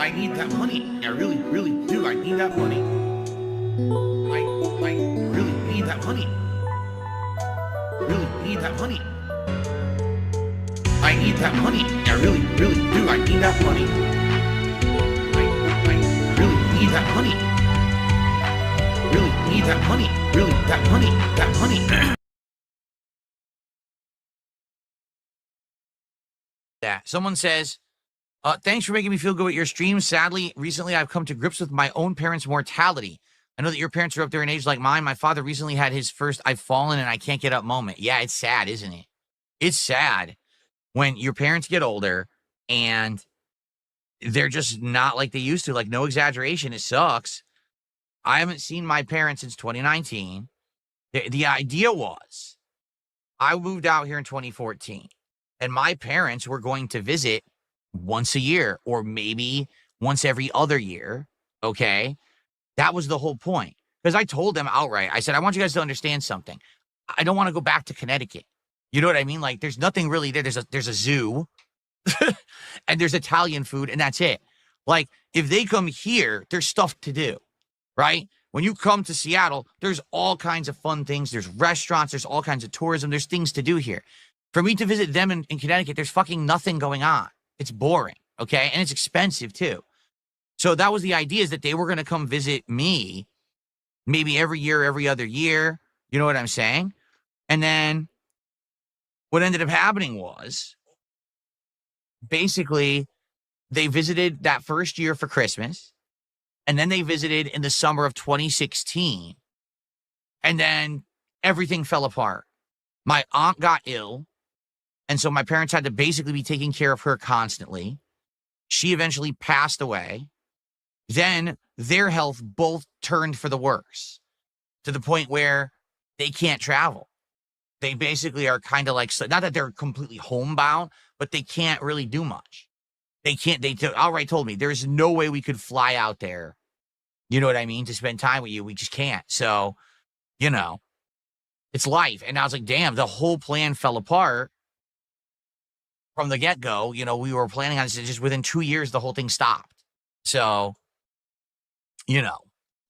I need that money. I really, really do. I need that money. I really need that money. Really need that money. I need that money. I really, really do. I need that money. I really need that money. Really need that money. Really, that money. That money. That someone says, thanks for making me feel good with your stream. Sadly, recently I've come to grips with my own parents' mortality. I know that your parents are up there in age like mine. My father recently had his first I've fallen and I can't get up moment. Yeah, it's sad, isn't it? It's sad when your parents get older and they're just not like they used to. Like, no exaggeration, it sucks. I haven't seen my parents since 2019. The idea was I moved out here in 2014, and my parents were going to visit once a year or maybe once every other year, okay? That was the whole point. Because I told them outright, I said, I want you guys to understand something. I don't want to go back to Connecticut. You know what I mean? Like, there's nothing really there. There's a zoo, and there's Italian food, and that's it. Like, if they come here, there's stuff to do, right? When you come to Seattle, there's all kinds of fun things. There's restaurants. There's all kinds of tourism. There's things to do here. For me to visit them in Connecticut, there's fucking nothing going on. It's boring, okay? And it's expensive, too. So that was the idea, is that they were going to come visit me maybe every year, every other year. You know what I'm saying? And then what ended up happening was basically they visited that first year for Christmas, and then they visited in the summer of 2016, and then everything fell apart. My aunt got ill, and so my parents had to basically be taking care of her constantly. She eventually passed away. Then their health both turned for the worse, to the point where they can't travel. They basically are kind of like, not that they're completely homebound, but they can't really do much. They outright told me, there's no way we could fly out there, you know what I mean, to spend time with you. We just can't. So, you know, it's life. And I was like, damn, the whole plan fell apart from the get-go. You know, we were planning on this, just within 2 years, the whole thing stopped. So, you know,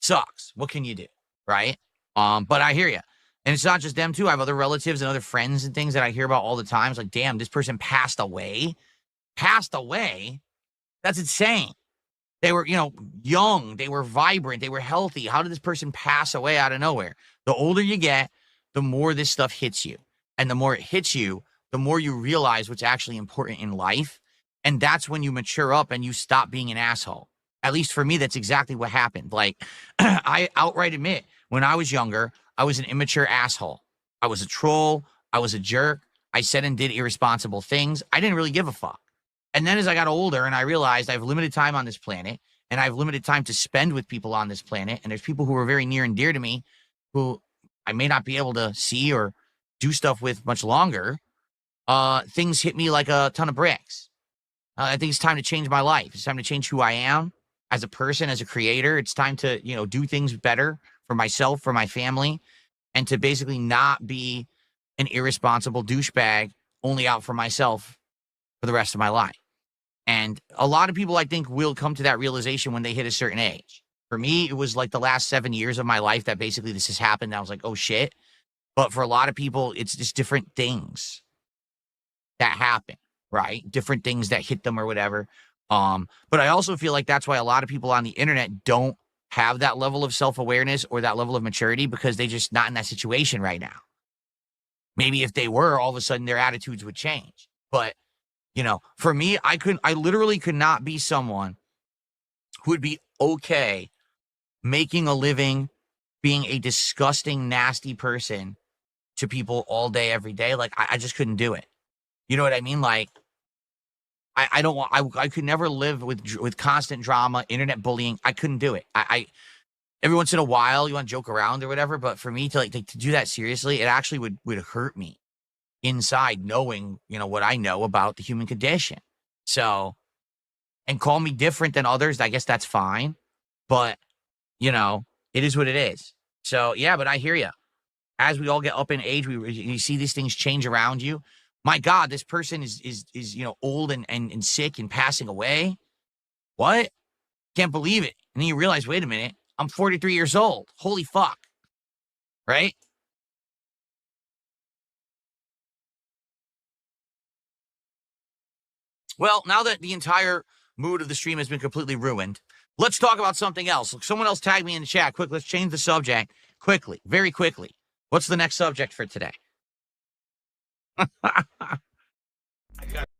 sucks. What can you do, right? But I hear you. And it's not just them, too. I have other relatives and other friends and things that I hear about all the time. It's like, damn, this person passed away. Passed away? That's insane. They were, you know, young. They were vibrant. They were healthy. How did this person pass away out of nowhere? The older you get, the more this stuff hits you. And the more it hits you, the more you realize what's actually important in life. And that's when you mature up and you stop being an asshole. At least for me, that's exactly what happened. Like, I outright admit, when I was younger, I was an immature asshole. I was a troll. I was a jerk. I said and did irresponsible things. I didn't really give a fuck. And then as I got older and I realized I have limited time on this planet and I have limited time to spend with people on this planet, and there's people who are very near and dear to me who I may not be able to see or do stuff with much longer, things hit me like a ton of bricks. I think it's time to change my life. It's time to change who I am as a person, as a creator. It's time to, you know, do things better for myself, for my family, and to basically not be an irresponsible douchebag only out for myself for the rest of my life. And a lot of people, I think, will come to that realization when they hit a certain age. For me, it was like the last 7 years of my life that basically this has happened. I was like, oh shit. But for a lot of people, it's just different things that happen, right? Different things that hit them or whatever. But I also feel like that's why a lot of people on the internet don't have that level of self-awareness or that level of maturity, because they're just not in that situation right now. Maybe if they were, all of a sudden their attitudes would change. But, you know, for me, I literally could not be someone who would be okay making a living, being a disgusting, nasty person to people all day, every day. Like, I just couldn't do it. You know what I mean? Like, I could never live with constant drama, internet bullying. I couldn't do it. I every once in a while you want to joke around or whatever, but for me to to do that seriously, it actually would hurt me inside, knowing, you know, what I know about the human condition. So, and call me different than others, I guess that's fine, but you know, it is what it is. So yeah, but I hear you. As we all get up in age, you see these things change around you. My God, this person is you know, old and sick and passing away. What? can't believe it. And then you realize, wait a minute, I'm 43 years old. Holy fuck. Right? Well, now that the entire mood of the stream has been completely ruined, let's talk about something else. Look, someone else tagged me in the chat. Quick, let's change the subject quickly, very quickly. What's the next subject for today?